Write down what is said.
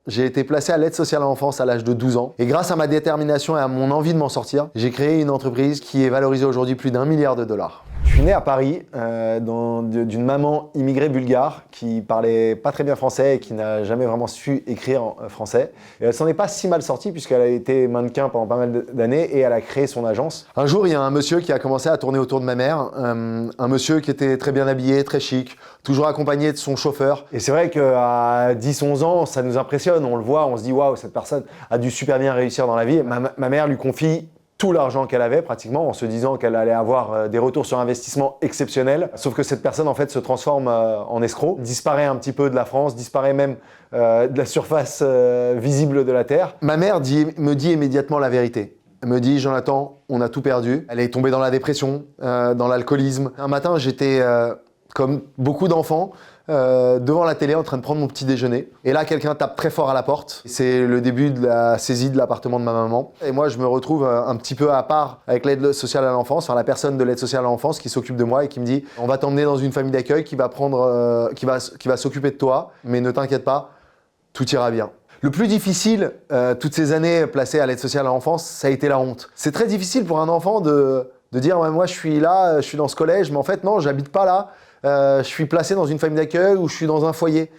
J'ai été placé à l'aide sociale à l'enfance à l'âge de 12 ans. Et grâce à ma détermination et à mon envie de m'en sortir, j'ai créé une entreprise qui est valorisée aujourd'hui plus d'1 milliard de dollars. Je suis né à Paris d'une maman immigrée bulgare qui parlait pas très bien français et qui n'a jamais vraiment su écrire en français. Et elle s'en est pas si mal sortie puisqu'elle a été mannequin pendant pas mal d'années et elle a créé son agence. Un jour, il y a un monsieur qui a commencé à tourner autour de ma mère, un monsieur qui était très bien habillé, très chic, toujours accompagné de son chauffeur. Et c'est vrai qu'à 10-11 ans, ça nous impressionne, on le voit, on se dit waouh, cette personne a dû super bien réussir dans la vie. Ma mère lui confie tout l'argent qu'elle avait pratiquement en se disant qu'elle allait avoir des retours sur investissement exceptionnels. Sauf que cette personne en fait se transforme en escroc, disparaît un petit peu de la France, disparaît même de la surface visible de la Terre. Ma mère me dit immédiatement la vérité. Elle me dit, Jonathan, on a tout perdu. Elle est tombée dans la dépression, dans l'alcoolisme. Un matin, j'étais comme beaucoup d'enfants, devant la télé en train de prendre mon petit déjeuner. Et là, quelqu'un tape très fort à la porte. C'est le début de la saisie de l'appartement de ma maman. Et moi, je me retrouve un petit peu à part avec l'aide sociale à l'enfance, enfin la personne de l'aide sociale à l'enfance qui s'occupe de moi et qui me dit « On va t'emmener dans une famille d'accueil qui va s'occuper de toi, mais ne t'inquiète pas, tout ira bien. » Le plus difficile, toutes ces années placées à l'aide sociale à l'enfance, ça a été la honte. C'est très difficile pour un enfant de dire ouais, « Moi, je suis là, je suis dans ce collège, mais en fait, non, j'habite pas là. Je suis placé dans une famille d'accueil ou je suis dans un foyer. »